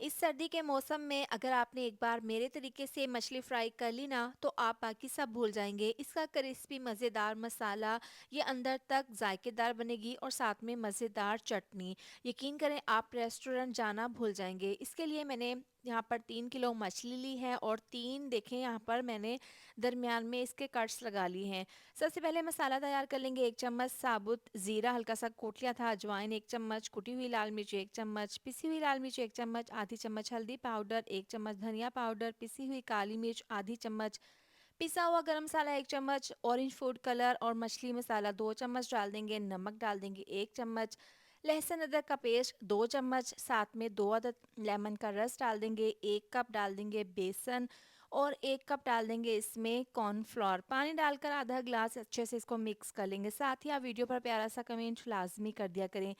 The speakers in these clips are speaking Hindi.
इस सर्दी के मौसम में अगर आपने एक बार मेरे तरीके से मछली फ्राई कर ली ना तो आप बाकी सब भूल जाएंगे। इसका क्रिस्पी मज़ेदार मसाला ये अंदर तक जायकेदार बनेगी और साथ में मज़ेदार चटनी। यकीन करें आप रेस्टोरेंट जाना भूल जाएंगे। इसके लिए मैंने यहाँ पर 3 किलो मछली ली है और तीन देखें यहाँ पर मैंने दरमियान में इसके कट्स लगा लिए हैं। सबसे पहले मसाला तैयार कर लेंगे। 1 चम्मच साबुत ज़ीरा हल्का सा कूट लिया था, अजवाइन 1 चम्मच, कुटी हुई लाल मिर्च 1 चम्मच, पिसी हुई लाल मिर्च 1 चम्मच, आधी चम्मच हल्दी पाउडर 1 चम्मच, धनिया पाउडर, पिसी हुई काली मिर्च आधी चम्मच, पिसा हुआ गरम मसाला 1 चम्मच, ऑरेंज फूड कलर और मछली मसाला 2 चम्मच डाल देंगे, नमक डाल देंगे 1 चम्मच, लहसुन अदरक का पेस्ट 2 चम्मच, साथ में 2 अदद लेमन का रस डाल देंगे, 1 कप डाल देंगे बेसन और 1 कप डाल देंगे इसमें कॉर्नफ्लोर। पानी डालकर आधा गिलास अच्छे से इसको मिक्स कर लेंगे। साथ ही आप वीडियो पर प्यारा सा कमेंट लाजमी कर दिया करें।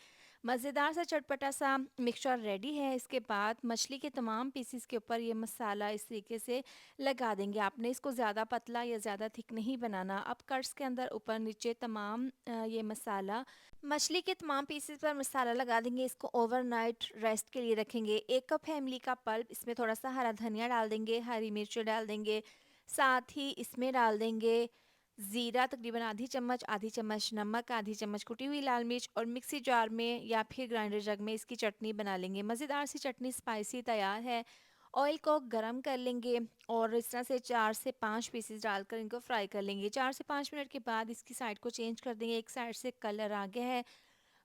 मज़ेदार सा चटपटा सा मिक्सचर रेडी है। इसके बाद मछली के तमाम पीसीस के ऊपर ये मसाला इस तरीके से लगा देंगे। आपने इसको ज़्यादा पतला या ज़्यादा थिक नहीं बनाना। अब कट्स के अंदर ऊपर नीचे तमाम ये मसाला मछली के तमाम पीसेस पर मसाला लगा देंगे। इसको ओवरनाइट रेस्ट के लिए रखेंगे। 1 कप है इमली का पल्प, इसमें थोड़ा सा हरा धनिया डाल देंगे, हरी मिर्च डाल देंगे, साथ ही इसमें डाल देंगे ज़ीरा तकरीबन आधी चम्मच नमक, आधी चम्मच कुटी हुई लाल मिर्च और मिक्सी जार में या फिर ग्राइंडर जग में इसकी चटनी बना लेंगे। मज़ेदार सी चटनी स्पाइसी तैयार है। ऑयल को गरम कर लेंगे और इस तरह से 4 से 5 पीसेस डालकर इनको फ्राई कर लेंगे। 4 से 5 मिनट के बाद इसकी साइड को चेंज कर देंगे। एक साइड से कलर आ गया है,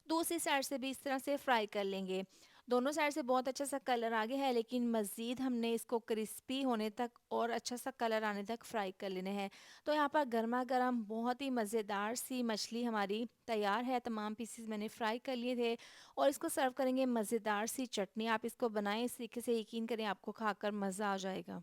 दूसरी साइड से भी इस तरह से फ्राई कर लेंगे। दोनों साइड से बहुत अच्छा सा कलर आ गया है, लेकिन मज़ीद हमने इसको क्रिस्पी होने तक और अच्छा सा कलर आने तक फ्राई कर लेने हैं। तो यहाँ पर गर्मा गर्म बहुत ही मज़ेदार सी मछली हमारी तैयार है। तमाम पीसेस मैंने फ्राई कर लिए थे और इसको सर्व करेंगे मज़ेदार सी चटनी। आप इसको बनाएं इस तरीके से, यकीन करें आपको खाकर मज़ा आ जाएगा।